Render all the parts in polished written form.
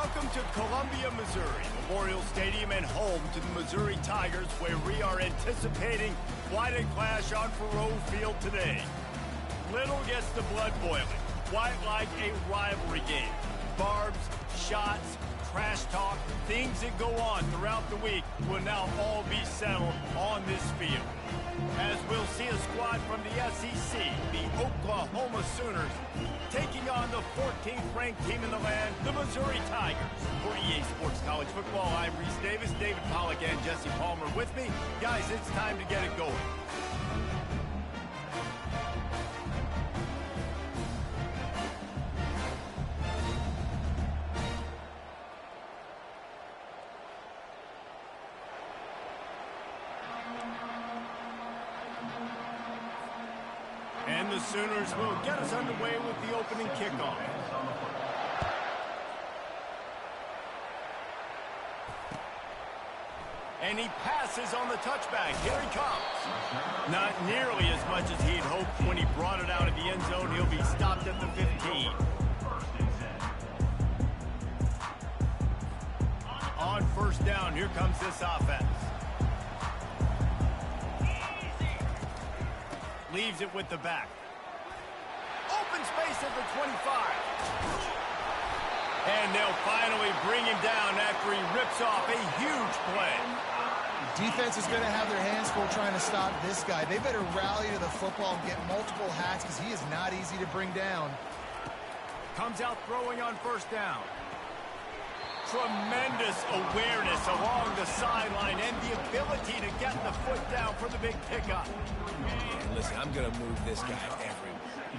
Welcome to Columbia, Missouri, Memorial Stadium and home to the Missouri Tigers, where we are anticipating quite a clash on Faurot Field today. Little gets the blood boiling, quite like a rivalry game. Barbs, shots, trash talk, things that go on throughout the week will now all be settled on this field. As we'll see a squad from the SEC, the Oklahoma Sooners, taking on the 14th ranked team in the land, the Missouri Tigers. For EA Sports College Football, I'm Reese Davis, David Pollack, and Jesse Palmer with me. Guys, it's time to get it going. And the Sooners will get us underway with the opening kickoff. And he passes on the touchback. Here he comes. Not nearly as much as he'd hoped when he brought it out of the end zone. He'll be stopped at the 15. On first down, here comes this offense. Leaves it with the back. Open space at the 25. And they'll finally bring him down after he rips off a huge play. Defense is going to have their hands full trying to stop this guy. They better rally to the football and get multiple hats because he is not easy to bring down. Comes out throwing on first down. Tremendous awareness along the sideline and the ability to get the foot down for the big pickup. And listen, I'm going to move this guy everywhere.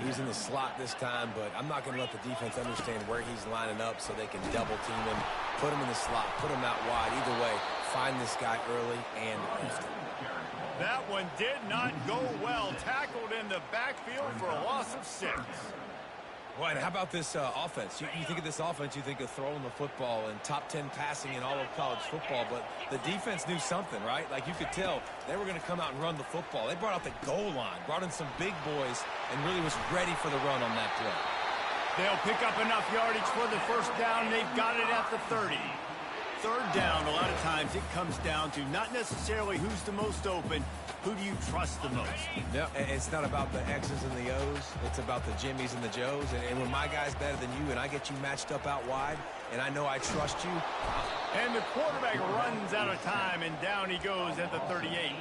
He's in the slot this time, but I'm not going to let the defense understand where he's lining up so they can double team him, put him in the slot, put him out wide. Either way, find this guy early and often. That one did not go well. Tackled in the backfield for a loss of 6. Well, and how about this offense? You think of this offense, you think of throwing the football and top 10 passing in all of college football, but the defense knew something, right? Like you could tell they were going to come out and run the football. They brought out the goal line, brought in some big boys, and really was ready for the run on that play. They'll pick up enough yardage for the first down. They've got it at the 30. Third down, a lot of times it comes down to not necessarily who's the most open, who do you trust the most? Yeah, it's not about the X's and the O's. It's about the Jimmies and the Joes. And when my guy's better than you and I get you matched up out wide and I know I trust you. And the quarterback runs out of time, and down he goes at the 38.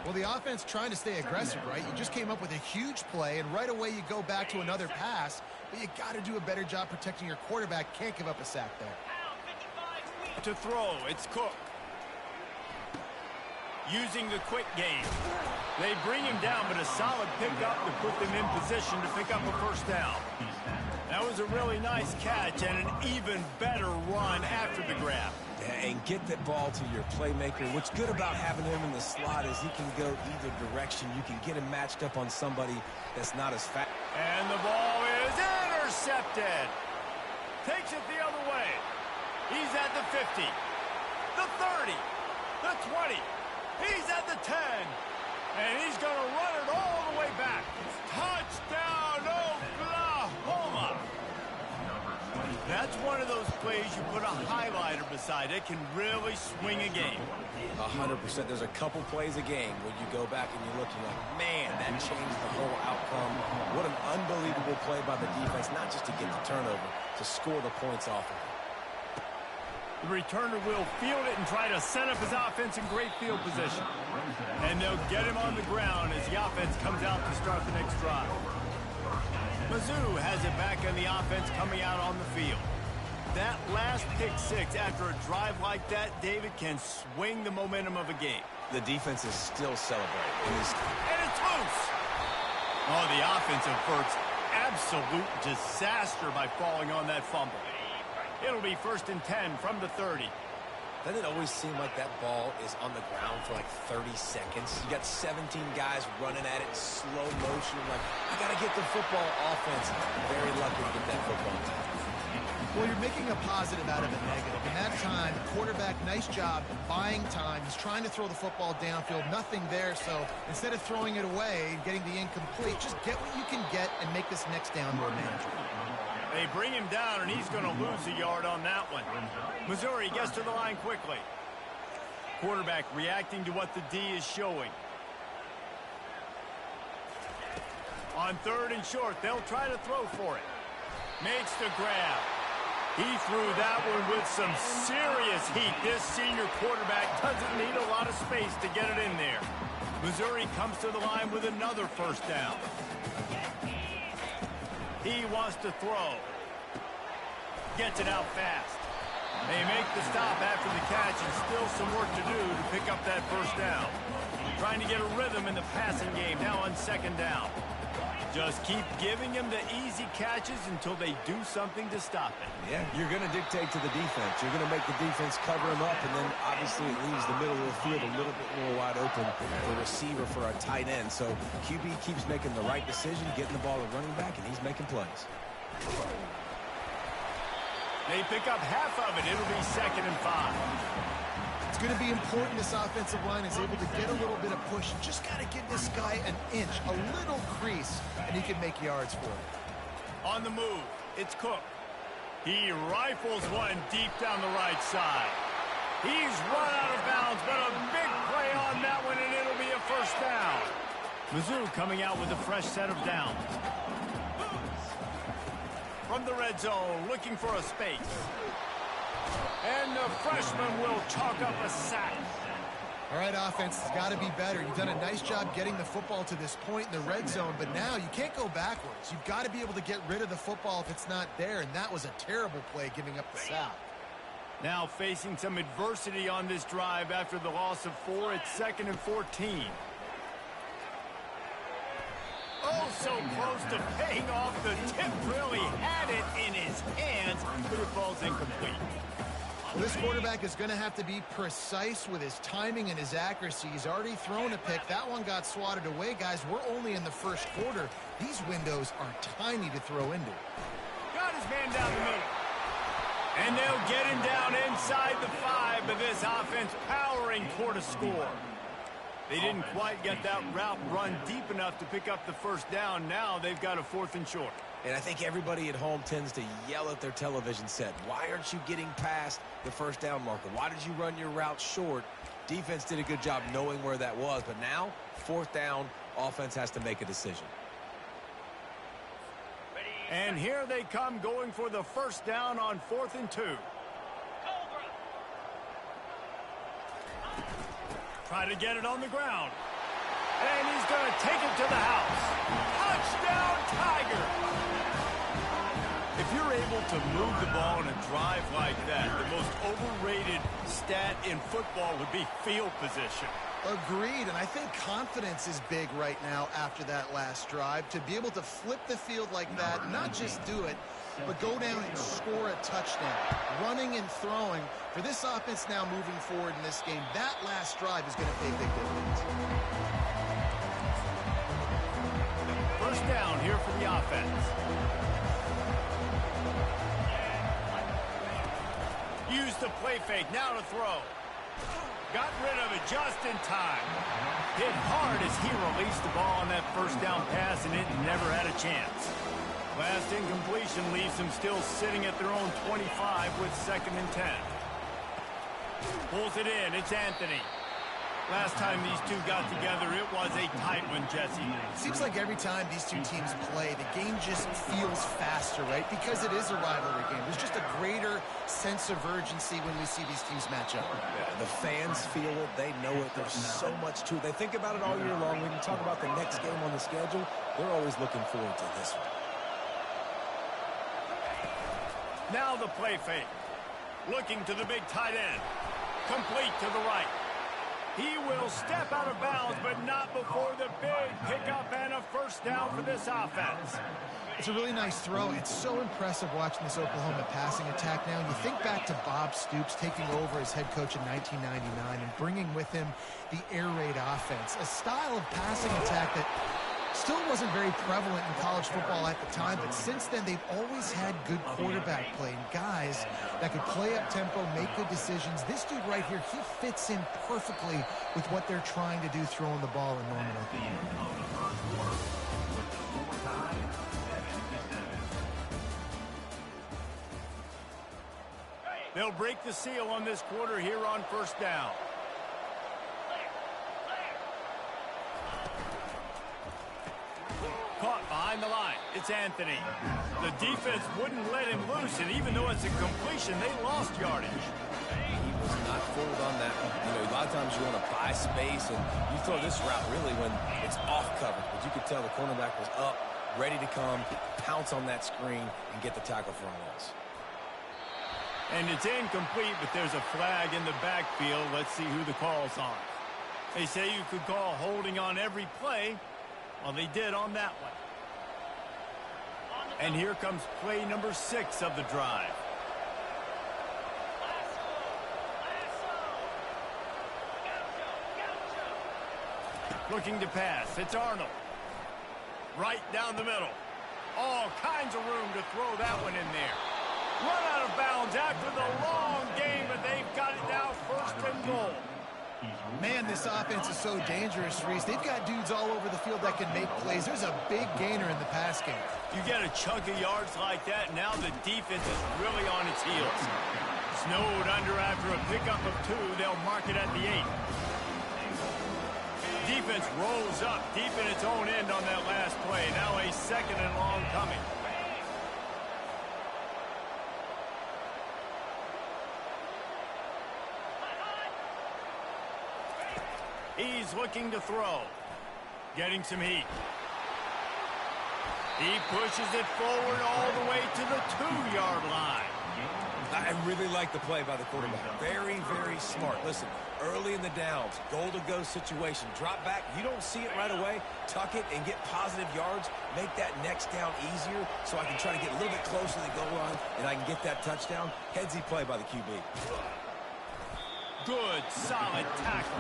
Well, the offense trying to stay aggressive, right? You just came up with a huge play, and right away you go back to another pass, but you got to do a better job protecting your quarterback. Can't give up a sack there. To throw, it's Cook. Using the quick game. They bring him down, but a solid pickup to put them in position to pick up a first down. That was a really nice catch and an even better run after the grab. Yeah, and get that ball to your playmaker. What's good about having him in the slot is he can go either direction. You can get him matched up on somebody that's not as fast. And the ball is intercepted. Takes it the other way. He's at the 50, the 30, the 20. He's at the 10, and he's going to run it all the way back. Touchdown, Oklahoma! That's one of those plays you put a highlighter beside it, can really swing a game. 100%. There's a couple plays a game where you go back and you look and you're like, man, that changed the whole outcome. What an unbelievable play by the defense, not just to get the turnover, to score the points off of it. The returner will field it and try to set up his offense in great field position. And they'll get him on the ground as the offense comes out to start the next drive. Mizzou has it back on the offense coming out on the field. That last pick 6 after a drive like that, David, can swing the momentum of a game. The defense is still celebrating. And it's loose. Oh, the offense averts absolute disaster by falling on that fumble. It'll be 1st and 10 from the 30. Doesn't it always seem like that ball is on the ground for like 30 seconds? You got 17 guys running at it in slow motion. Like, I got to get the football offense. Very lucky to get that football. Well, you're making a positive out of a negative. In that time, quarterback, nice job buying time. He's trying to throw the football downfield. Nothing there, so instead of throwing it away and getting the incomplete, just get what you can get and make this next down more manageable. They bring him down, and he's going to lose a yard on that one. Missouri gets to the line quickly. Quarterback reacting to what the D is showing. On 3rd and short, they'll try to throw for it. Makes the grab. He threw that one with some serious heat. This senior quarterback doesn't need a lot of space to get it in there. Missouri comes to the line with another first down. He wants to throw. Gets it out fast. They make the stop after the catch, and still some work to do to pick up that first down. Trying to get a rhythm in the passing game now on 2nd down. Just keep giving them the easy catches until they do something to stop it. Yeah, you're going to dictate to the defense. You're going to make the defense cover him up, and then obviously it leaves the middle of the field a little bit more wide open for a receiver, for a tight end. So QB keeps making the right decision, getting the ball to running back, and he's making plays. They pick up half of it. It'll be 2nd and 5. It's going to be important this offensive line is able to get a little bit of push. You just got to give this guy an inch, a little crease, and he can make yards for it. On the move, it's Cook. He rifles one deep down the right side. He's run out of bounds, but a big play on that one, and it'll be a first down. Mizzou coming out with a fresh set of downs. From the red zone, looking for a space. And the freshman will chalk up a sack. All right, offense has got to be better. You've done a nice job getting the football to this point in the red zone, but now you can't go backwards. You've got to be able to get rid of the football if it's not there, and that was a terrible play giving up the sack. Now facing some adversity on this drive after the loss of 4. It's 2nd and 14. Oh, so close to paying off. The tip really had it in his hands, but it falls incomplete. Well, this quarterback is going to have to be precise with his timing and his accuracy. He's already thrown a pick. That one got swatted away, guys. We're only in the first quarter. These windows are tiny to throw into. Got his man down the middle. And they'll get him down inside the 5, but this offense powering toward a score. They didn't quite get that route run deep enough to pick up the first down. Now they've got a 4th and short. And I think everybody at home tends to yell at their television set. Why aren't you getting past the first down marker? Why did you run your route short? Defense did a good job knowing where that was. But now, 4th down, offense has to make a decision. And here they come going for the first down on 4th and 2. Try to get it on the ground. And he's going to take it to the house. Touchdown, Tiger! If you're able to move the ball in a drive like that, the most overrated stat in football would be field position. Agreed, and I think confidence is big right now after that last drive. To be able to flip the field like that, not just do it, but go down and score a touchdown. Running and throwing. For this offense now moving forward in this game, that last drive is going to pay big dividends. First down here for the offense. Use the play fake, now to throw. Got rid of it just in time. Hit hard as he released the ball on that first down pass, and it never had a chance. Last incompletion leaves them still sitting at their own 25 with 2nd and 10. Pulls it in. It's Anthony. Last time these two got together, it was a tight one, Jesse. It seems like every time these two teams play, the game just feels faster, right? Because it is a rivalry game. There's just a greater sense of urgency when we see these teams match up. Yeah, the fans feel it. They know it. There's so much to it. They think about it all year long. When you talk about the next game on the schedule, they're always looking forward to this one. Now the play fake. Looking to the big tight end. Complete to the right. He will step out of bounds, but not before the big pickup and a first down for this offense. It's a really nice throw. It's so impressive watching this Oklahoma passing attack now. And you think back to Bob Stoops taking over as head coach in 1999 and bringing with him the air raid offense, a style of passing attack that still wasn't very prevalent in college football at the time, but since then they've always had good quarterback play and guys that could play up tempo, make good decisions. This dude right here, he fits in perfectly with what they're trying to do throwing the ball in Norman, Oklahoma. They'll break the seal on this quarter here on first down. Caught behind the line. It's Anthony. The defense wouldn't let him loose, and even though it's a completion, they lost yardage. He was not forward on that one. You know, a lot of times you want to buy space, and you throw this route really when it's off coverage. But you could tell the cornerback was up, ready to come, pounce on that screen, and get the tackle for a loss. And it's incomplete, but there's a flag in the backfield. Let's see who the call's on. They say you could call holding on every play. Well, they did on that one. And here comes play number 6 of the drive. Looking to pass. It's Arnold. Right down the middle. All kinds of room to throw that one in there. Run out of bounds after the long game, but they've got it now first and goal. Man, this offense is so dangerous, Reese. They've got dudes all over the field that can make plays. There's a big gainer in the pass game. You get a chunk of yards like that, now the defense is really on its heels. Snowed under after a pickup of 2. They'll mark it at the 8. Defense rolls up deep in its own end on that last play. Now a second and long coming. He's looking to throw. Getting some heat. He pushes it forward all the way to the 2-yard line. I really like the play by the quarterback. Very, very smart. Listen, early in the downs, goal-to-go situation. Drop back. You don't see it right away. Tuck it and get positive yards. Make that next down easier so I can try to get a little bit closer to the goal line and I can get that touchdown. Headsy play by the QB. Good, solid tackle.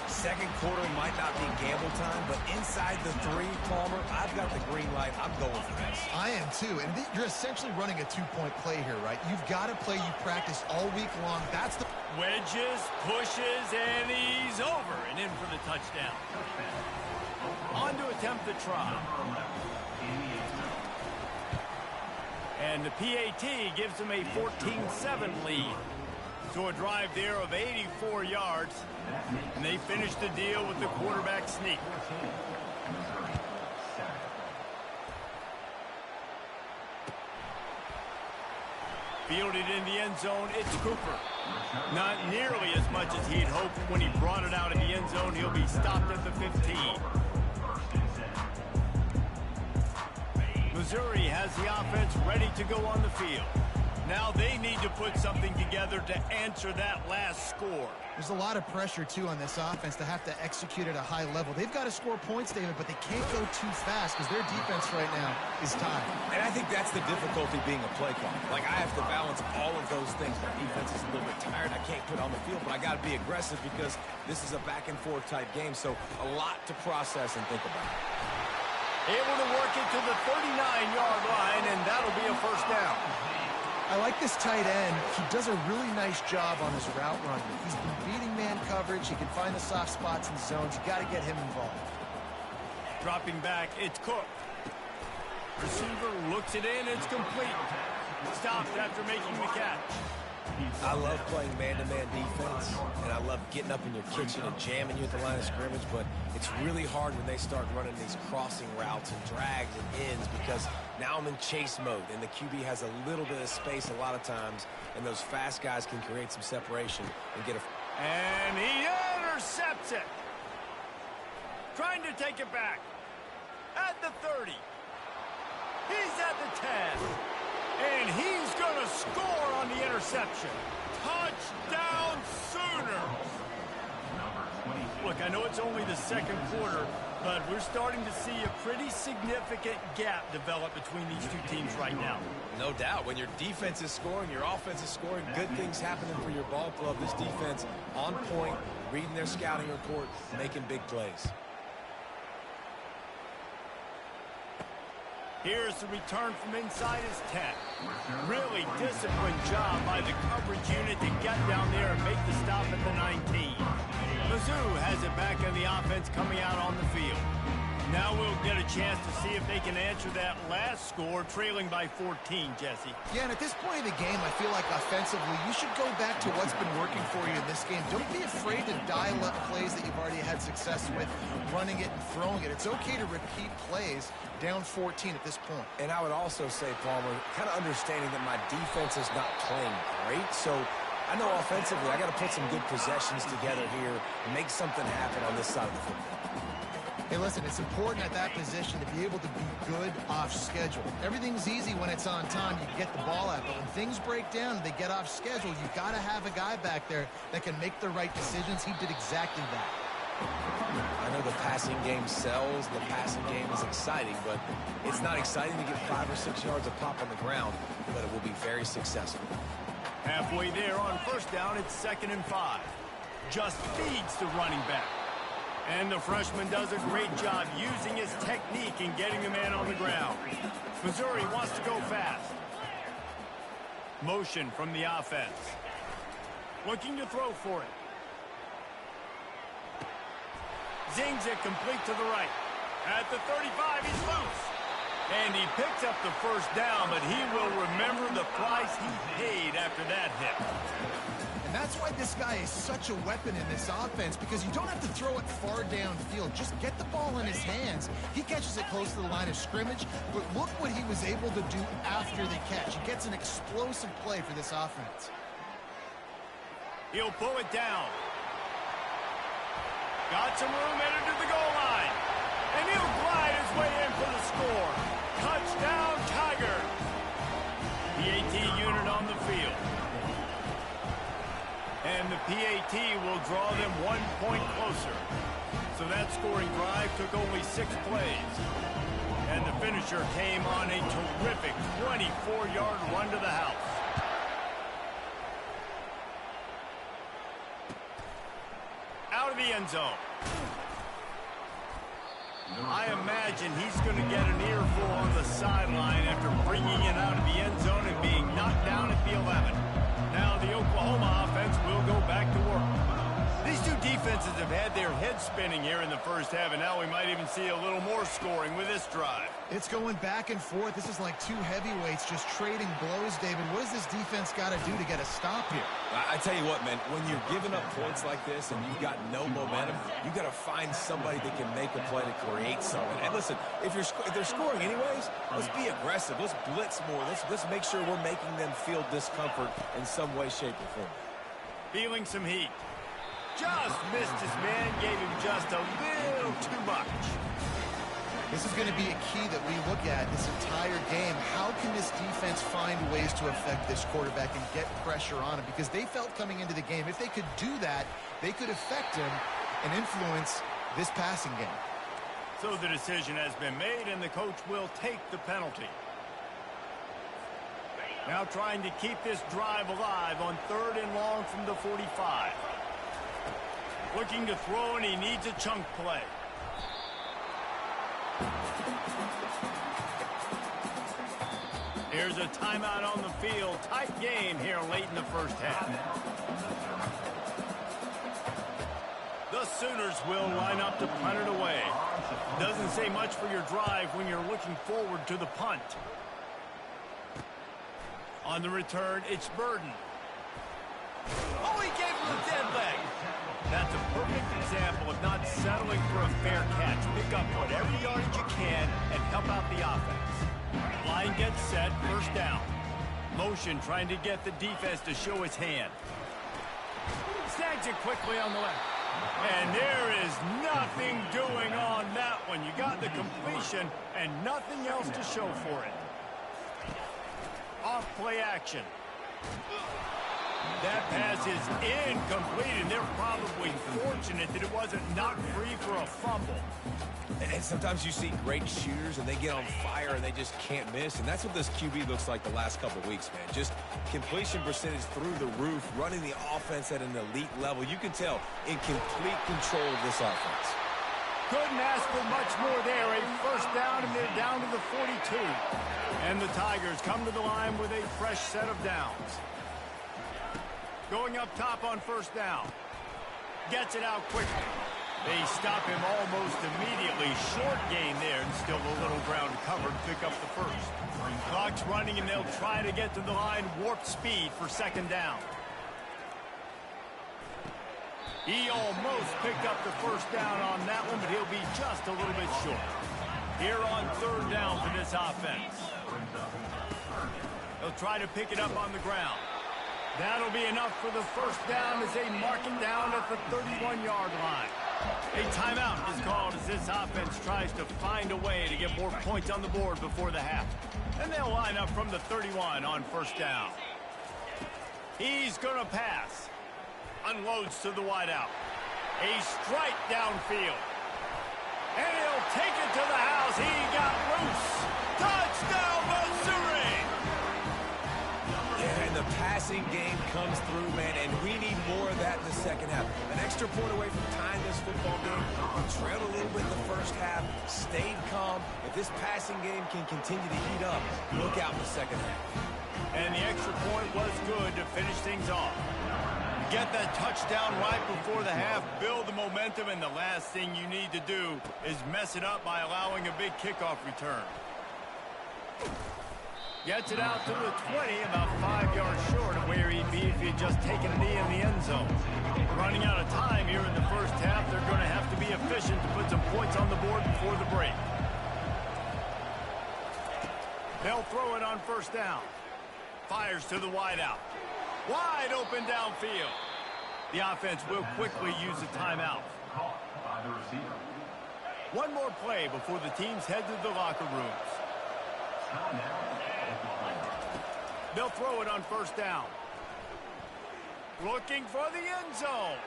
Second quarter might not be gamble time, but inside the 3, Palmer, I've got the green light. I'm going for this. I am too, and you're essentially running a 2-point play here, right? You've got to play you practice all week long. That's the... Wedges, pushes, and he's over and in for the touchdown. On to attempt the try. And the PAT gives them a 14-7 lead. So a drive there of 84 yards, and they finish the deal with the quarterback sneak. Fielded in the end zone, it's Cooper. Not nearly as much as he'd hoped when he brought it out of the end zone. He'll be stopped at the 15. Missouri has the offense ready to go on the field. Now they need to put something together to answer that last score. There's a lot of pressure, too, on this offense to have to execute at a high level. They've got to score points, David, but they can't go too fast because their defense right now is tied. And I think that's the difficulty being a play caller. Like, I have to balance all of those things. My defense is a little bit tired. I can't put it on the field, but I got to be aggressive because this is a back-and-forth type game, so a lot to process and think about. Able to work it to the 39-yard line, and that'll be a first down. I like this tight end. He does a really nice job on his route running. He's been beating man coverage. He can find the soft spots and zones. You got to get him involved. Dropping back, it's Cook. Receiver looks it in. It's complete. Stopped after making the catch. I love playing man-to-man defense, and I love getting up in your kitchen and jamming you at the line of scrimmage, but it's really hard when they start running these crossing routes and drags and ends because now I'm in chase mode, and the QB has a little bit of space a lot of times, and those fast guys can create some separation and get a... And he intercepts it. Trying to take it back. At the 30. He's at the 10. And he's going to score on the interception. Touchdown Sooners! Look, I know it's only the second quarter, but we're starting to see a pretty significant gap develop between these two teams right now. No doubt. When your defense is scoring, your offense is scoring, good things happening for your ball club. This defense on point, reading their scouting report, making big plays. Here's the return from inside his 10. Really disciplined job by the coverage unit to get down there and make the stop at the 19. Mizzou has it back in the offense coming out on the field. Now we'll get a chance to see if they can answer that last score, trailing by 14, Jesse. Yeah, and at this point in the game, I feel like offensively, you should go back to what's been working for you in this game. Don't be afraid to dial up plays that you've already had success with, running it and throwing it. It's okay to repeat plays down 14 at this point. And I would also say, Palmer, kind of understanding that my defense is not playing great, so I know offensively I got to put some good possessions together here, make something happen on this side of the football. Hey, listen, it's important at that position to be able to be good off schedule. Everything's easy when it's on time. You get the ball out, but when things break down and they get off schedule, you got to have a guy back there that can make the right decisions. He did exactly that. I know the passing game sells, the passing game is exciting, but it's not exciting to get 5 or 6 yards of pop on the ground, but it will be very successful. Halfway there on first down, it's 2nd and 5. Just feeds the running back. And the freshman does a great job using his technique and getting the man on the ground. Missouri wants to go fast. Motion from the offense. Looking to throw for it. Zings it complete to the right. At the 35, he's loose. And he picks up the first down, but he will remember the price he paid after that hit. And that's why this guy is such a weapon in this offense, because you don't have to throw it far downfield. Just get the ball in his hands. He catches it close to the line of scrimmage, but look what he was able to do after the catch. He gets an explosive play for this offense. He'll pull it down. Got some room headed to the goal line. And he'll glide his way in for the score. Touchdown, Tiger. PAT unit on the field. And the PAT will draw them 1 point closer. So that scoring drive took only 6 plays. And the finisher came on a terrific 24-yard run to the house. Out of the end zone. I imagine he's going to get an earful on the sideline after bringing it out of the end zone and being knocked down at the 11. Now the Oklahoma offense will go back to work. These two defenses have had their heads spinning here in the first half, and now we might even see a little more scoring with this drive. It's going back and forth. This is like two heavyweights just trading blows, David. What does this defense got to do to get a stop here? I tell you what, man, when you're giving up points like this and you've got no momentum, you got to find somebody that can make a play to create something. And listen, if they're scoring anyways, let's be aggressive. Let's blitz more. Let's make sure we're making them feel discomfort in some way, shape, or form. Feeling some heat. Just missed his man, gave him just a little too much. This is going to be a key that we look at this entire game. How can this defense find ways to affect this quarterback and get pressure on him? Because they felt coming into the game, if they could do that, they could affect him and influence this passing game. So the decision has been made, and the coach will take the penalty. Now trying to keep this drive alive on 3rd and long from the 45. Looking to throw, and he needs a chunk play. Here's a timeout on the field. Tight game here late in the first half. The Sooners will line up to punt it away. Doesn't say much for your drive when you're looking forward to the punt. On the return, it's Burden. Oh, he gave him a dead leg. That's a perfect example of not settling for a fair catch. Pick up whatever yardage you can and help out the offense. Line gets set, first down. Motion trying to get the defense to show his hand. Snags it quickly on the left. And there is nothing doing on that one. You got the completion and nothing else to show for it. Off play action. That pass is incomplete, and they're probably fortunate that it wasn't knocked free for a fumble. And sometimes you see great shooters, and they get on fire, and they just can't miss. And that's what this QB looks like the last couple of weeks, man. Just completion percentage through the roof, running the offense at an elite level. You can tell in complete control of this offense. Couldn't ask for much more there. A first down, and they're down to the 42. And the Tigers come to the line with a fresh set of downs. Going up top on first down. Gets it out quickly. They stop him almost immediately. Short gain there, and still a little ground covered. Pick up the first. Clock's running, and they'll try to get to the line. Warp speed for second down. He almost picked up the first down on that one, but he'll be just a little bit short. Here on third down for this offense. They'll try to pick it up on the ground. That'll be enough for the first down as they mark it down at the 31-yard line. A timeout is called as this offense tries to find a way to get more points on the board before the half. And they'll line up from the 31 on first down. He's going to pass. Unloads to the wideout. A strike downfield. And he'll take it to the house. He got loose. Touchdown, Missouri! Yeah, and the passing game comes through, man, and we need more of that in the second half. An extra point away from tying this football game. We trailed a little bit in the first half, stayed calm. If this passing game can continue to heat up, look out in the second half. And the extra point was good to finish things off. Get that touchdown right before the half, build the momentum, and the last thing you need to do is mess it up by allowing a big kickoff return. Gets it out to the 20, about 5 yards short of where he'd be if he had just taken a knee in the end zone. Running out of time here in the first half, they're going to have to be efficient to put some points on the board before the break. They'll throw it on first down. Fires to the wideout. Wide open downfield. The offense will quickly use a timeout. One more play before the teams head to the locker rooms. They'll throw it on first down. Looking for the end zone.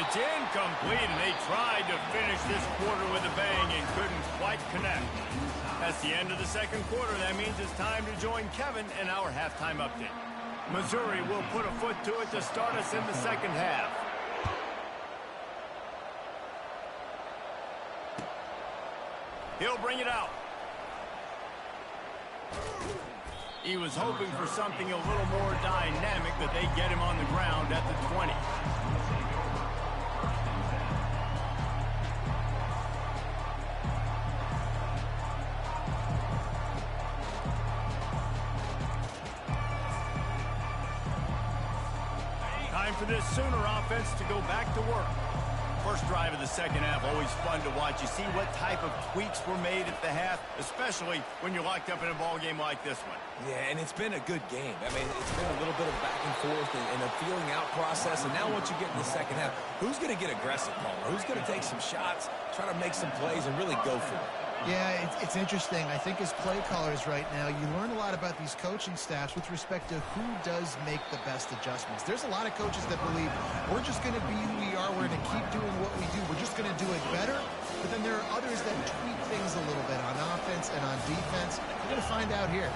It's incomplete, and they tried to finish this quarter with a bang and couldn't quite connect. That's the end of the second quarter. That means it's time to join Kevin in our halftime update. Missouri will put a foot to it to start us in the second half. He'll bring it out. He was hoping for something a little more dynamic, but they get him on the ground at the 20. Time for this Sooner offense to go back to work. First drive of the second half, always fun to watch. You see what type of tweaks were made at the half, especially when you're locked up in a ball game like this one. Yeah, and it's been a good game. I mean, it's been a little bit of back and forth and a feeling out process. And now once you get in the second half, who's going to get aggressive, Paul? Who's going to take some shots, try to make some plays, and really go for it? Yeah, it's interesting. I think as play callers right now, you learn a lot about these coaching staffs with respect to who does make the best adjustments. There's a lot of coaches that believe we're just going to be who we are. We're going to keep doing what we do. We're just going to do it better. But then there are others that tweak things a little bit on offense and on defense. We're going to find out here.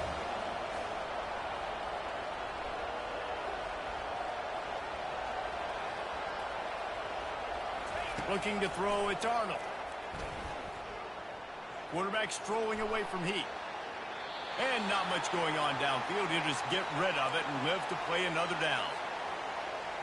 Looking to throw, it's Arnold. Quarterback strolling away from heat. And not much going on downfield. He'll just get rid of it and live to play another down.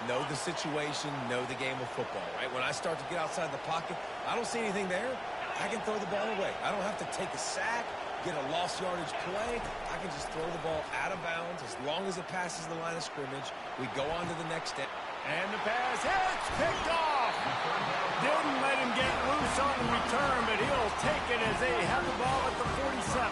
Know the situation, know the game of football, right? When I start to get outside the pocket, I don't see anything there. I can throw the ball away. I don't have to take a sack, get a lost yardage play. I can just throw the ball out of bounds. As long as it passes the line of scrimmage, we go on to the next step. And the pass hits, picked off. Didn't let him get loose on the return, but he'll take it as they have the ball at the 47.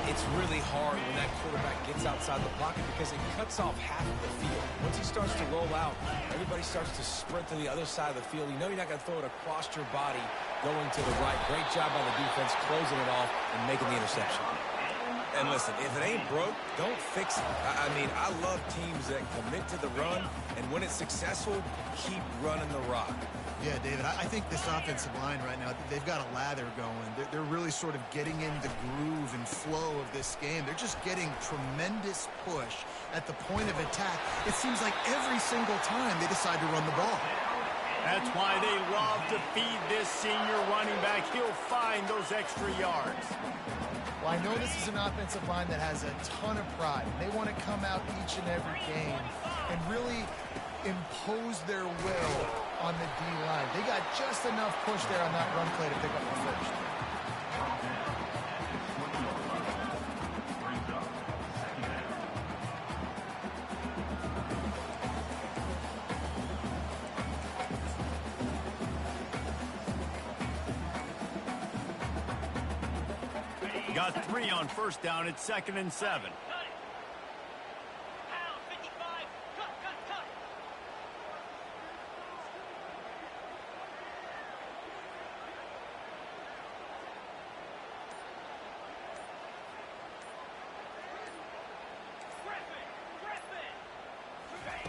It's really hard when that quarterback gets outside the pocket because it cuts off half of the field. Once he starts to roll out, everybody starts to sprint to the other side of the field. You know you're not going to throw it across your body going to the right. Great job by the defense closing it off and making the interception. And listen, if it ain't broke, don't fix it. I mean, I love teams that commit to the run, and when it's successful, keep running the rock. Yeah, David, I think this offensive line right now, they've got a lather going. They're really sort of getting in the groove and flow of this game. They're just getting tremendous push at the point of attack. It seems like every single time they decide to run the ball. That's why they love to feed this senior running back. He'll find those extra yards. Well, I know this is an offensive line that has a ton of pride. They want to come out each and every game and really impose their will on the D-line. They got just enough push there on that run play to pick up the first. Got 3 on first down. It's 2nd and 7.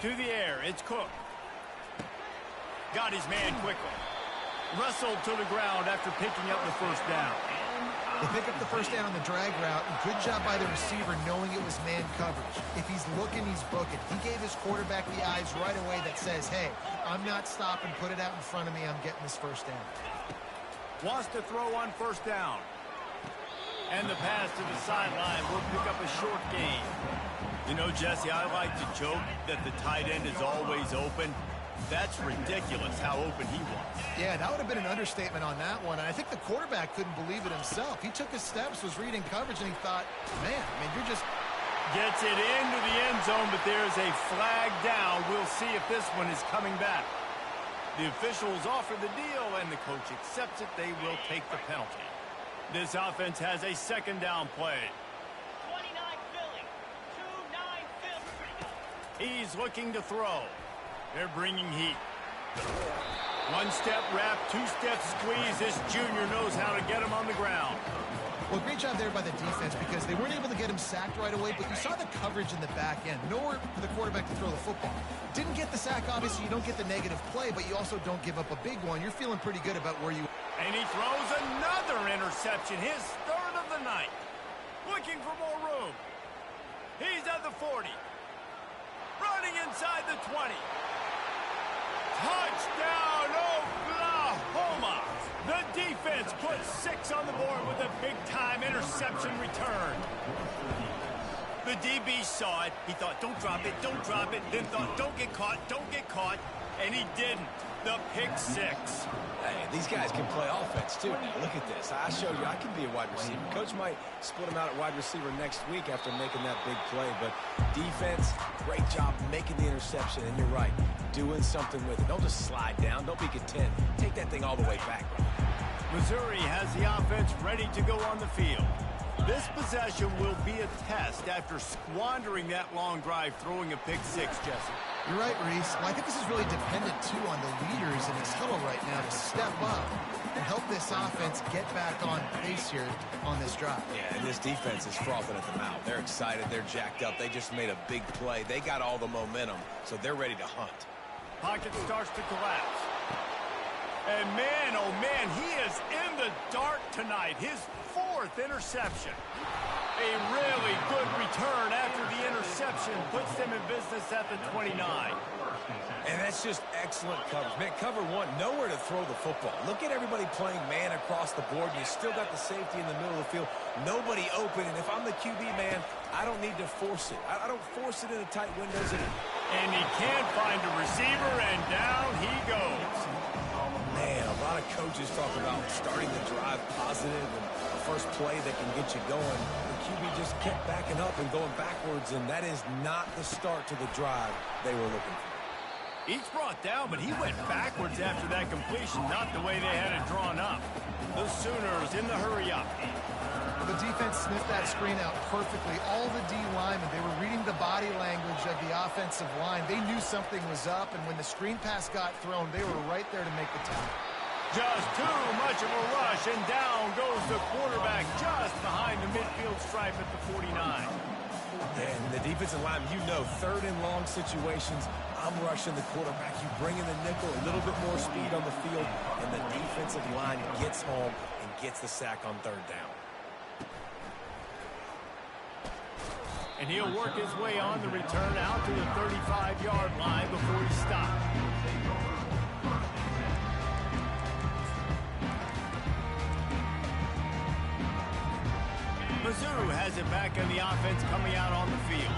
To the air, it's Cook. Got his man quickly. Wrestled to the ground after picking up the first down. They pick up the first down on the drag route. Good job by the receiver knowing it was man coverage. If he's looking, he's booking. He gave his quarterback the eyes right away that says, hey, I'm not stopping. Put it out in front of me. I'm getting this first down. Wants to throw on first down. And the pass to the sideline will pick up a short gain. You know, Jesse, I like to joke that the tight end is always open. That's ridiculous how open he was. Yeah, that would have been an understatement on that one. And I think the quarterback couldn't believe it himself. He took his steps, was reading coverage, and he thought, man, I mean, you're just... Gets it into the end zone, but there's a flag down. We'll see if this one is coming back. The officials offer the deal, and the coach accepts it. They will take the penalty. This offense has a 2nd down play. He's looking to throw. They're bringing heat. 1-step wrap, 2-step squeeze. This junior knows how to get him on the ground. Well, great job there by the defense because they weren't able to get him sacked right away, but you saw the coverage in the back end. Nowhere for the quarterback to throw the football. Didn't get the sack, obviously. You don't get the negative play, but you also don't give up a big one. You're feeling pretty good about where you... And he throws another interception, his 3rd of the night. Looking for more room. He's at the 40. Running inside the 20. Touchdown, Oklahoma! The defense puts 6 on the board with a big-time interception return. The DB saw it. He thought, don't drop it, don't drop it. Then thought, don't get caught, don't get caught. And he didn't. The pick 6. Hey, these guys can play offense, too. Now, look at this. I showed you I can be a wide receiver. Coach might split him out at wide receiver next week after making that big play. But defense, great job making the interception. And you're right, doing something with it. Don't just slide down. Don't be content. Take that thing all the way back. Missouri has the offense ready to go on the field. This possession will be a test after squandering that long drive, throwing a pick 6, Jesse. You're right, Reese. Well, I think this is really dependent, too, on the leaders in this huddle right now to step up and help this offense get back on pace here on this drive. Yeah, and this defense is frothing at the mouth. They're excited. They're jacked up. They just made a big play. They got all the momentum, so they're ready to hunt. Pocket starts to collapse. And man, oh man, he is in the dark tonight. His 4th interception. A really good return after the interception puts them in business at the 29. And that's just excellent coverage. Man, cover 1, nowhere to throw the football. Look at everybody playing man across the board. You still got the safety in the middle of the field. Nobody open. And if I'm the QB, man, I don't need to force it. I don't force it into tight windows. And he can't find a receiver, and down he goes. Man, a lot of coaches talk about starting the drive positive and the first play that can get you going. The QB just kept backing up and going backwards, and that is not the start to the drive they were looking for. Each brought down, but he went backwards after that completion, not the way they had it drawn up. The Sooners in the hurry-up. The defense sniffed that screen out perfectly. All the D linemen, they were reading the body language of the offensive line. They knew something was up, and when the screen pass got thrown, they were right there to make the tackle. Just too much of a rush, and down goes the quarterback just behind the midfield stripe at the 49. And the defensive line, you know, 3rd and long situations, I'm rushing the quarterback. You bring in the nickel, a little bit more speed on the field, and the defensive line gets home and gets the sack on 3rd down. And he'll work his way on the return out to the 35-yard line before he stops. Mizzou has it back in the offense coming out on the field.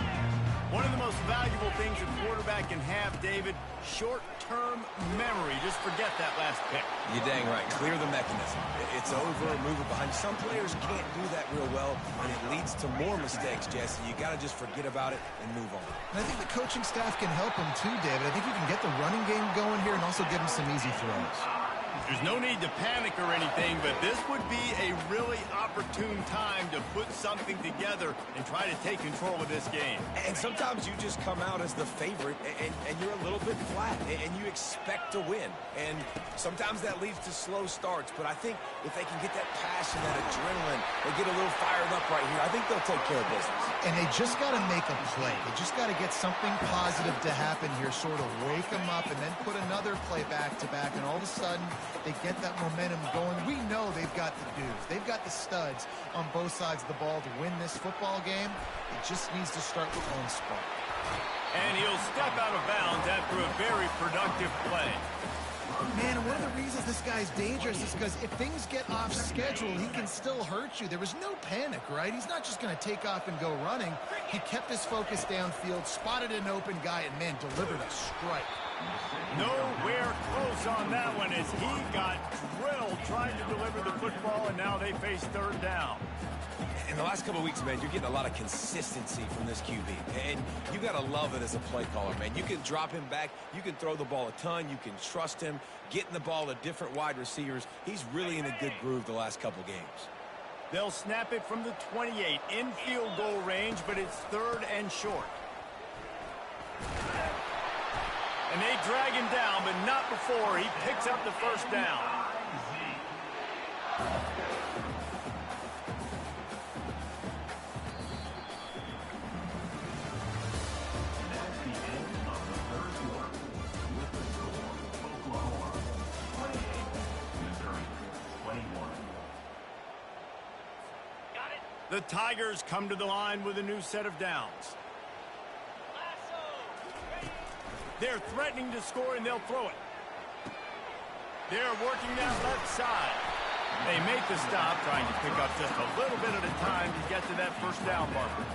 One of the most valuable things a quarterback can have, David, short-term memory. Just forget that last pick. You're dang right. Clear the mechanism. It's over, move it behind you. Some players can't do that real well, and it leads to more mistakes, Jesse. You got to just forget about it and move on. And I think the coaching staff can help him too, David. I think you can get the running game going here and also give him some easy throws. There's no need to panic or anything, but this would be a really opportune time to put something together and try to take control of this game. And sometimes you just come out as the favorite, and you're a little bit flat, and you expect to win. And sometimes that leads to slow starts, but I think if they can get that passion, that adrenaline, they get a little fired up right here, I think they'll take care of business. And they just got to make a play. They just got to get something positive to happen here, sort of wake them up, and then put another play back-to-back, and all of a sudden, they get that momentum going. We know they've got the dudes. They've got the studs on both sides of the ball to win this football game. It just needs to start with one spark. And he'll step out of bounds after a very productive play. Man, and one of the reasons this guy's dangerous is because if things get off schedule, he can still hurt you. There was no panic, right? He's not just going to take off and go running. He kept his focus downfield, spotted an open guy, and, man, delivered a strike. Nowhere close on that one as he got drilled trying to deliver the football, and now they face third down. In the last couple of weeks, man, you're getting a lot of consistency from this QB. And you got to love it as a play caller, man. You can drop him back. You can throw the ball a ton. You can trust him, getting the ball to different wide receivers. He's really in a good groove the last couple games. They'll snap it from the 28 in field goal range, but it's third and short. And they drag him down, but not before he picks up the first down. The Tigers come to the line with a new set of downs. They're threatening to score, and they'll throw it. They're working that left side. They make the stop, trying to pick up just a little bit at a time to get to that first down marker.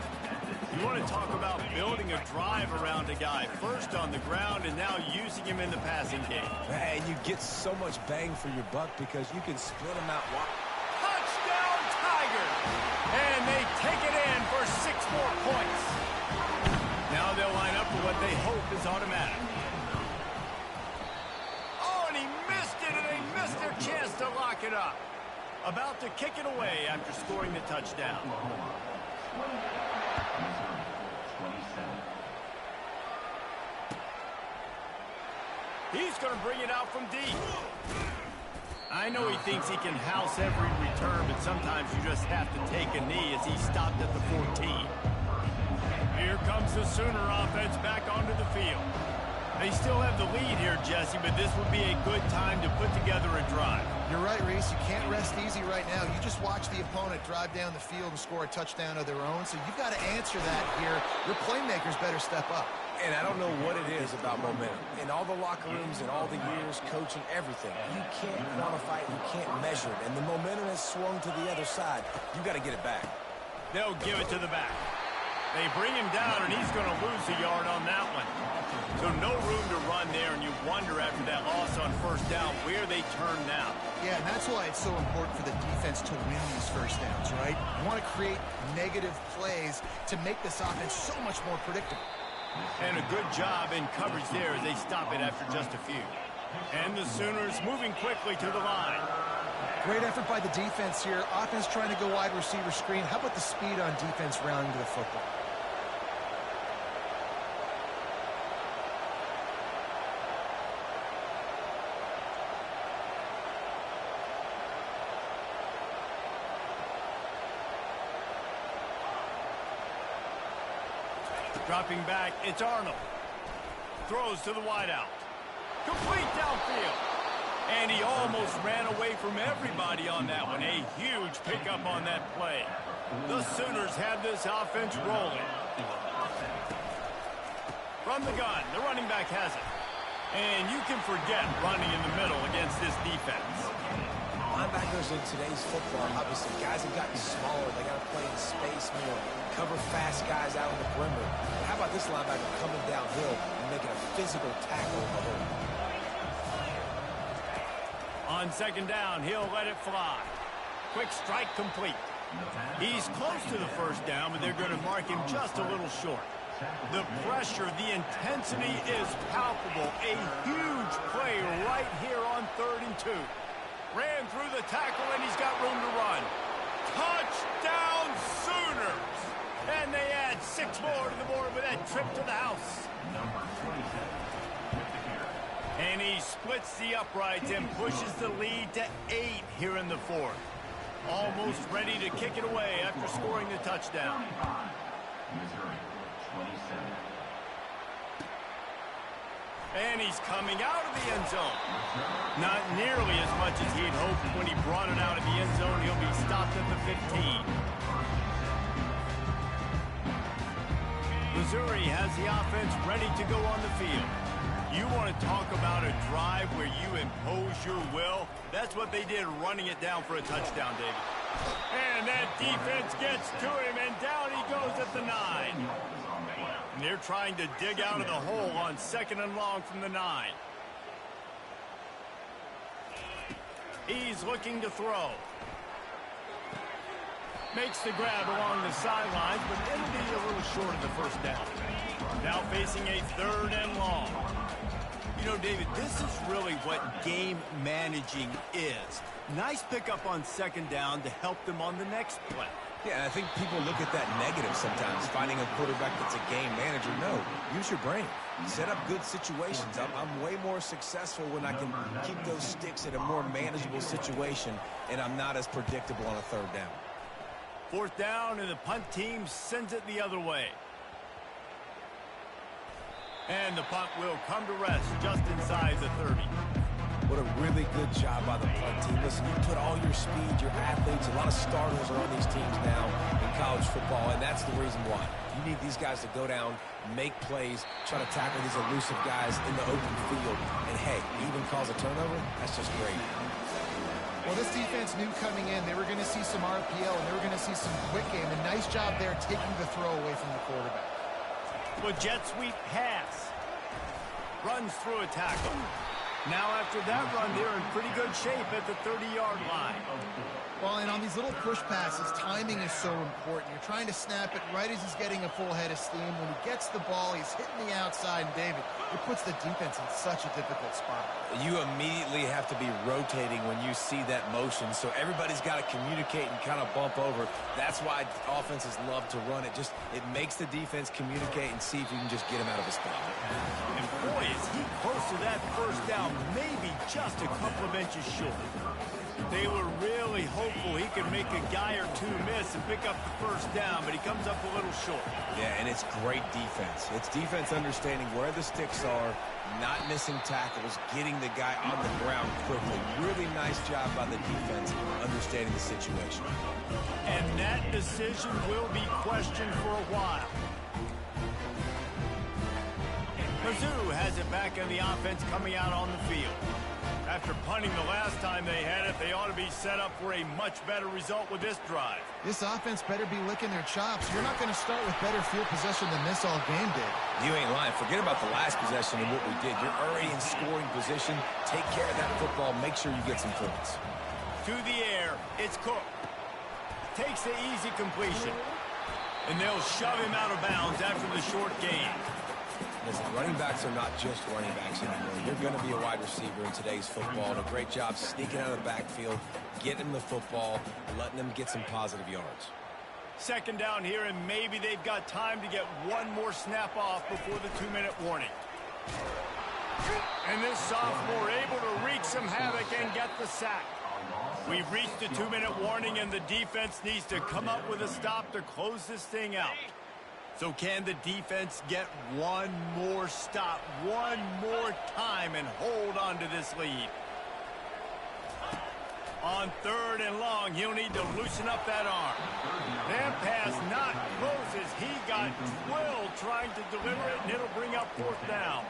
You want to talk about building a drive around a guy, first on the ground and now using him in the passing game. And you get so much bang for your buck because you can split them out wide. Touchdown, Tigers! And they take it in for 6 more points. Now they'll line up for what they hope is automatic. Oh, and he missed it, and they missed their chance to lock it up. About to kick it away after scoring the touchdown. He's going to bring it out from deep. I know he thinks he can house every return, but sometimes you just have to take a knee as he stopped at the 14. Here comes the Sooner offense back onto the field. They still have the lead here, Jesse, but this would be a good time to put together a drive. You're right, Reese. You can't rest easy right now. You just watch the opponent drive down the field and score a touchdown of their own, so you've got to answer that here. Your playmakers better step up. And I don't know what it is about momentum. In all the locker rooms and all the years, coaching, everything, you can't quantify it, you can't measure it. And the momentum has swung to the other side. You got to get it back. They'll give it to the back. They bring him down, and he's going to lose a yard on that one. So no room to run there, and you wonder after that loss on first down where they turn now. Yeah, and that's why it's so important for the defense to win these first downs, right? You want to create negative plays to make this offense so much more predictable. And a good job in coverage there as they stop it after just a few. And the Sooners moving quickly to the line. Great effort by the defense here. Offense trying to go wide receiver screen. How about the speed on defense rounding to the football? Dropping back, it's Arnold. Throws to the wideout. Complete downfield. And he almost ran away from everybody on that one. A huge pickup on that play. The Sooners have this offense rolling. From the gun, the running back has it. And you can forget running in the middle against this defense. Linebackers in today's football, obviously, guys have gotten smaller. They got to play in space more, cover fast guys out on the perimeter. But how about this linebacker coming downhill and making a physical tackle in the hole? On second down, he'll let it fly. Quick strike complete. He's close to the first down, but they're going to mark him just a little short. The pressure, the intensity is palpable. A huge play right here on 3rd and 2. Ran through the tackle, and he's got room to run. Touchdown Sooners! And they add 6 more to the board with that trip to the house. And he splits the uprights and pushes the lead to 8 here in the 4th. Almost ready to kick it away after scoring the touchdown. And he's coming out of the end zone. Not nearly as much as he'd hoped when he brought it out of the end zone. He'll be stopped at the 15. Missouri has the offense ready to go on the field. You want to talk about a drive where you impose your will? That's what they did, running it down for a touchdown, David. And that defense gets to him, and down he goes at the 9. And they're trying to dig out of the hole on 2nd and long from the 9. He's looking to throw. Makes the grab along the sidelines, but it'll be a little short of the first down. Now facing a 3rd and long. You know, David, this is really what game managing is. Nice pickup on 2nd down to help them on the next play. Yeah, I think people look at that negative sometimes, finding a quarterback that's a game manager. No, use your brain. Set up good situations. I'm way more successful when I can keep those sticks in a more manageable situation, and I'm not as predictable on a 3rd down. 4th down, and the punt team sends it the other way. And the punt will come to rest just inside the 30. What a really good job by the punt team. Listen, you put all your speed, your athletes, a lot of starters are on these teams now in college football, and that's the reason why. You need these guys to go down, make plays, try to tackle these elusive guys in the open field. And, hey, even cause a turnover, that's just great. Well, this defense knew coming in they were going to see some RPO, and they were going to see some quick game. A nice job there taking the throw away from the quarterback. Well, jet sweep pass. Runs through a tackle. Now after that run, they're in pretty good shape at the 30-yard line. Well, and on these little push passes, timing is so important. You're trying to snap it right as he's getting a full head of steam. When he gets the ball, he's hitting the outside, and David, it puts the defense in such a difficult spot. You immediately have to be rotating when you see that motion, so everybody's got to communicate and kind of bump over. That's why offenses love to run it. It makes the defense communicate and see if you can just get him out of a spot. And boy, is he close to that first down, maybe just a couple of inches short. They were really hopeful he could make a guy or two miss and pick up the first down, but he comes up a little short. Yeah, and it's great defense. It's defense understanding where the sticks are, not missing tackles, getting the guy on the ground quickly. Really nice job by the defense understanding the situation. And that decision will be questioned for a while. Mizzou has it back in the offense coming out on the field. After punting the last time they had it, they ought to be set up for a much better result with this drive. This offense better be licking their chops. You're not going to start with better field possession than this all game did. You ain't lying. Forget about the last possession and what we did. You're already in scoring position. Take care of that football. Make sure you get some points. To the air, it's Cook. Takes the easy completion. And they'll shove him out of bounds after the short gain. Listen, running backs are not just running backs anymore. You're going to be a wide receiver in today's football. And a great job sneaking out of the backfield, getting the football, letting them get some positive yards. Second down here, and maybe they've got time to get one more snap off before the 2-minute warning. And this sophomore able to wreak some havoc and get the sack. We've reached the 2-minute warning, and the defense needs to come up with a stop to close this thing out. So can the defense get one more stop, one more time, and hold on to this lead? On 3rd and long, he'll need to loosen up that arm. That pass not close as he got drilled trying to deliver it, and it'll bring up 4th down.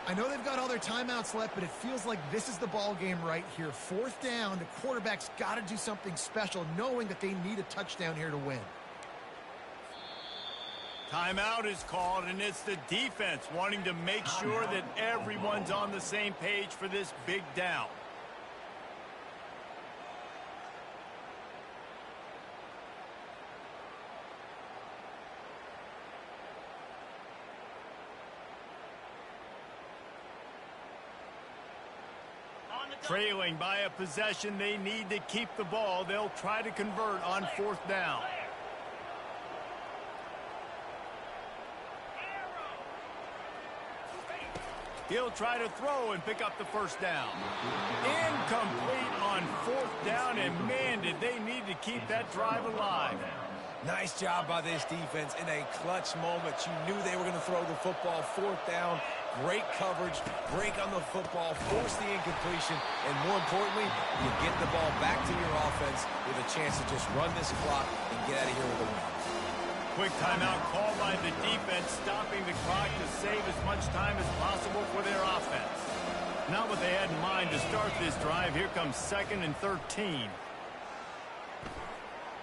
I know they've got all their timeouts left, but it feels like this is the ball game right here. 4th down, the quarterback's got to do something special, knowing that they need a touchdown here to win. Timeout is called, and it's the defense wanting to make sure that everyone's on the same page for this big down. Trailing by a possession, they need to keep the ball. They'll try to convert on 4th down. He'll try to throw and pick up the 1st down. Incomplete on 4th down, and man, did they need to keep that drive alive. Nice job by this defense in a clutch moment. You knew they were going to throw the football. 4th down, great coverage, break on the football, force the incompletion, and more importantly, you get the ball back to your offense with a chance to just run this clock and get out of here with a win. Quick timeout called by the defense, stopping the clock to save as much time as possible for their offense. Not what they had in mind to start this drive. Here comes 2nd and 13.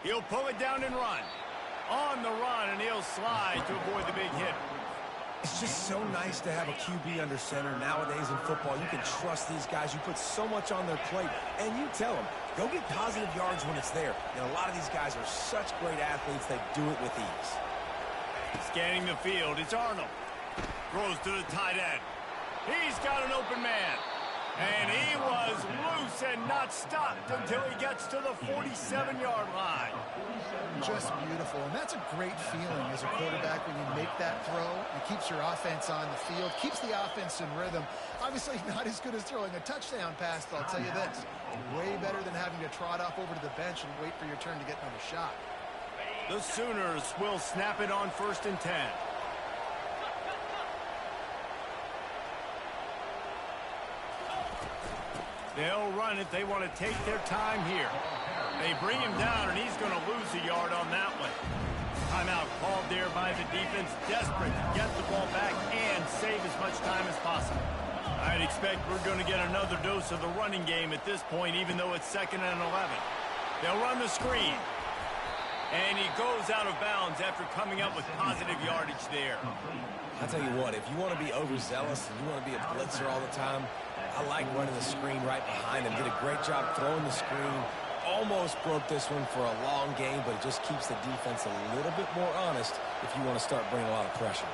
He'll pull it down and run. On the run, and he'll slide to avoid the big hit. It's just so nice to have a QB under center nowadays in football. You can trust these guys. You put so much on their plate, and you tell them, go get positive yards when it's there. And a lot of these guys are such great athletes, they do it with ease. Scanning the field, it's Arnold. Throws to the tight end. He's got an open man. And he was loose and not stopped until he gets to the 47-yard line. Just beautiful, and that's a great feeling as a quarterback when you make that throw. It keeps your offense on the field, keeps the offense in rhythm. Obviously not as good as throwing a touchdown pass, but I'll tell you this, way better than having to trot off over to the bench and wait for your turn to get another shot. The Sooners will snap it on 1st and 10. They'll run it. They want to take their time here. They bring him down, and he's going to lose a yard on that one. Timeout called there by the defense, desperate to get the ball back and save as much time as possible. I'd expect we're going to get another dose of the running game at this point, even though it's 2nd and 11. They'll run the screen. And he goes out of bounds after coming up with positive yardage there. I'll tell you what, if you want to be overzealous and you want to be a blitzer all the time, I like running the screen right behind him. Did a great job throwing the screen. Almost broke this one for a long game, but it just keeps the defense a little bit more honest if you want to start bringing a lot of pressure.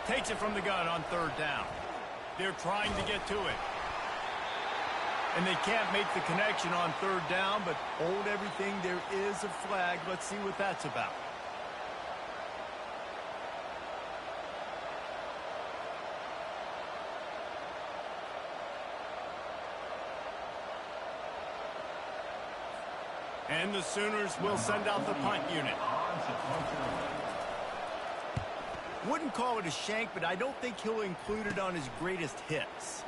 Takes it from the gun on 3rd down. They're trying to get to it. And they can't make the connection on 3rd down, but hold everything. There is a flag. Let's see what that's about. And the Sooners will send out the punt unit. Wouldn't call it a shank, but I don't think he'll include it on his greatest hits.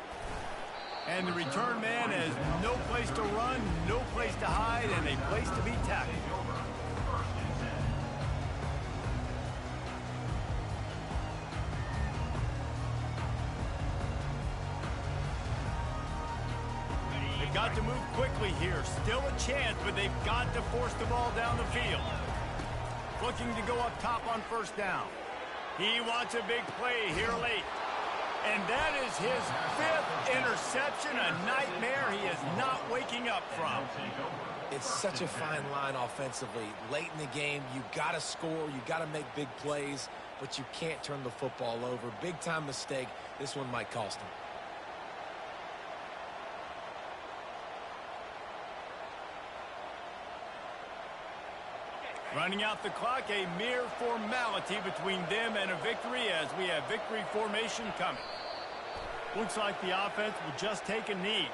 And the return man has no place to run, no place to hide, and a place to be tackled. They've got to move quickly here. Still a chance, but they've got to force the ball down the field. Looking to go up top on 1st down. He wants a big play here late. And that is his 5th interception, a nightmare he is not waking up from. It's such a fine line offensively. Late in the game, you got to score, you got to make big plays, but you can't turn the football over. Big-time mistake. This one might cost him. Running out the clock, a mere formality between them and a victory as we have victory formation coming. Looks like the offense will just take a knee.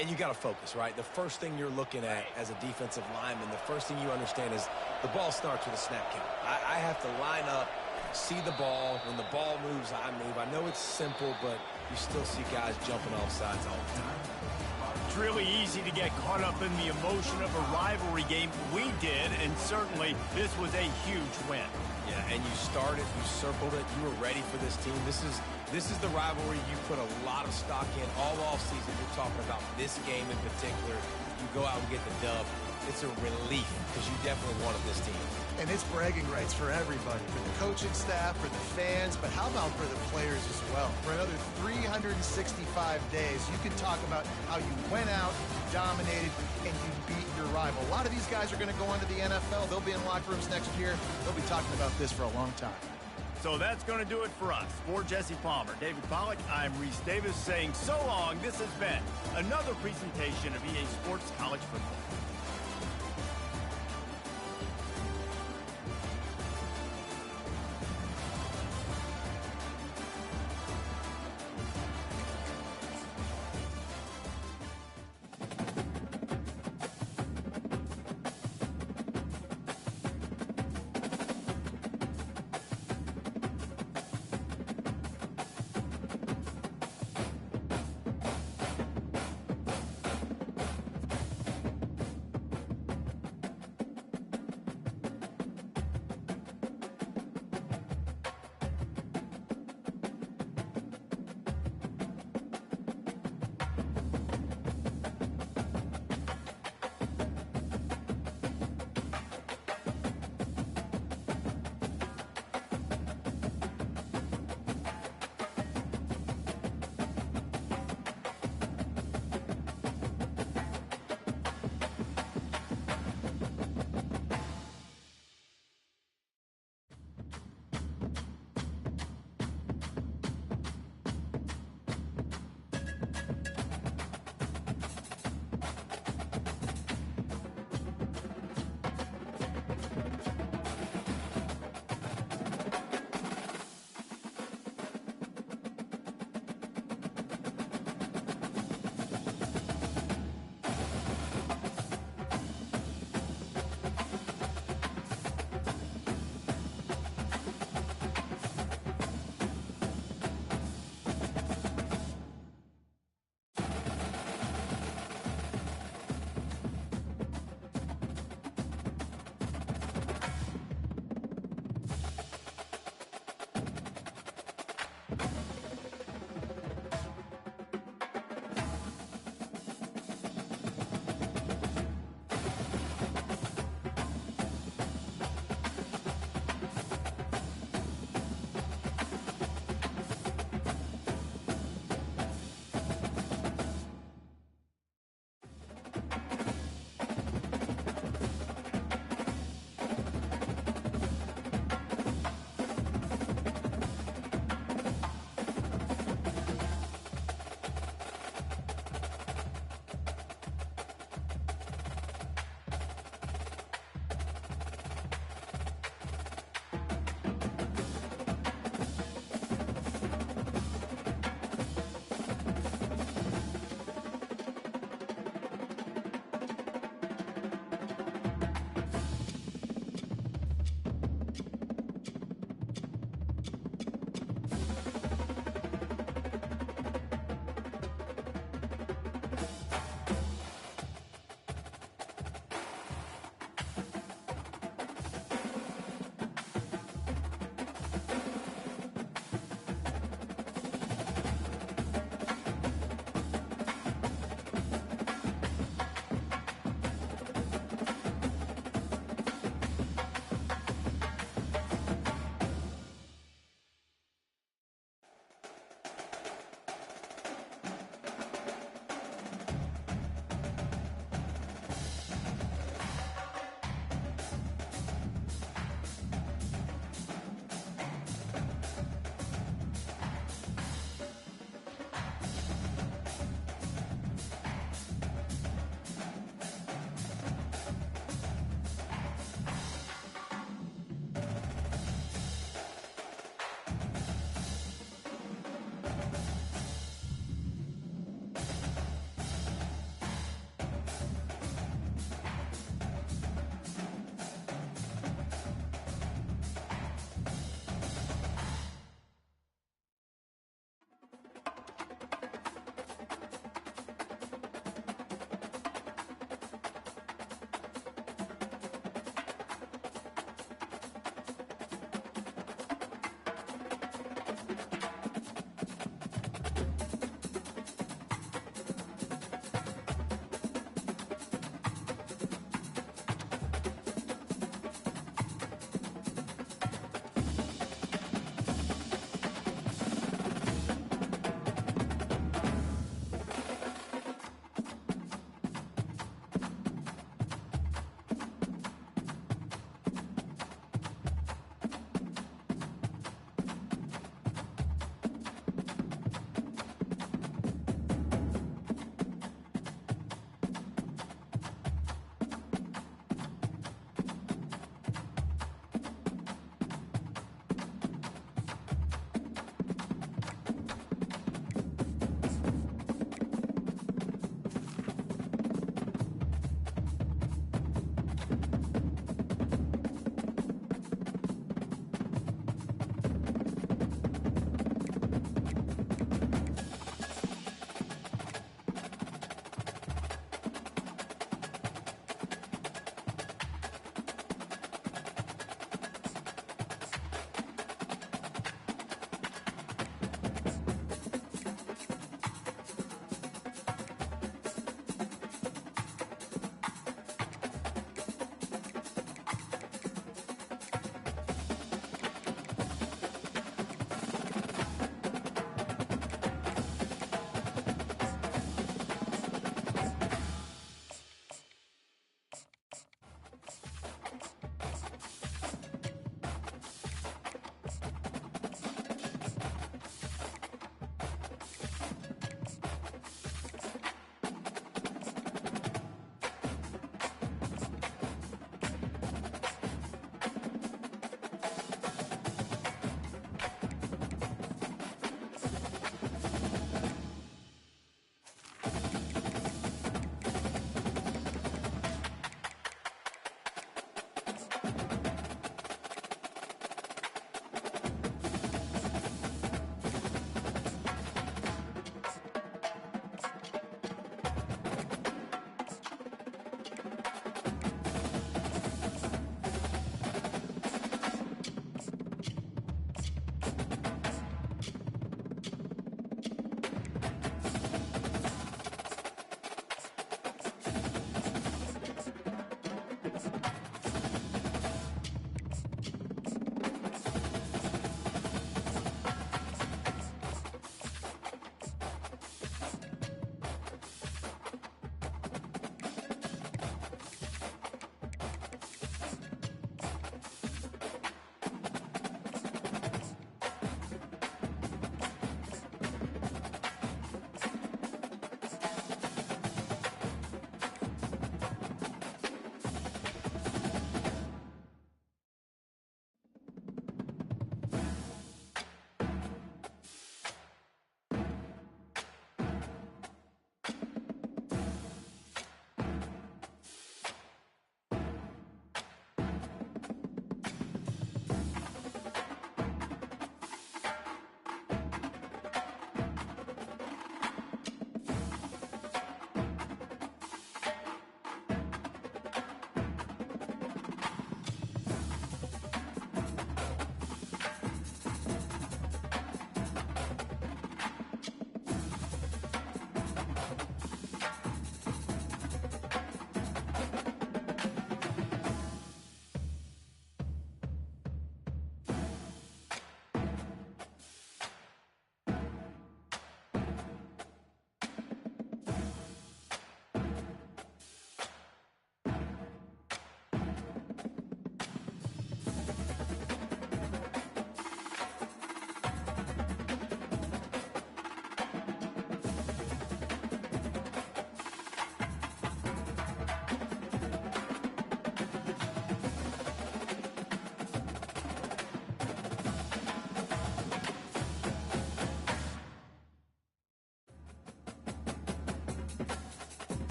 And you got to focus, right? The first thing you're looking at as a defensive lineman, the first thing you understand is the ball starts with a snap count. I have to line up, see the ball. When the ball moves, I move. I know it's simple, but you still see guys jumping off sides all the time. It's really easy to get caught up in the emotion of a rivalry game. We did, and certainly this was a huge win. Yeah, and you started, you circled it, you were ready for this team. This is the rivalry you put a lot of stock in all offseason. You're talking about this game in particular. You go out and get the dub. It's a relief because you definitely wanted this team. And it's bragging rights for everybody, for the coaching staff, for the fans, but how about for the players as well? For another 365 days, you can talk about how you went out, you dominated, and you beat your rival. A lot of these guys are going to go on to the NFL. They'll be in locker rooms next year. They'll be talking about this for a long time. So that's going to do it for us. For Jesse Palmer, David Pollack, I'm Reese Davis saying so long. This has been another presentation of EA Sports College Football.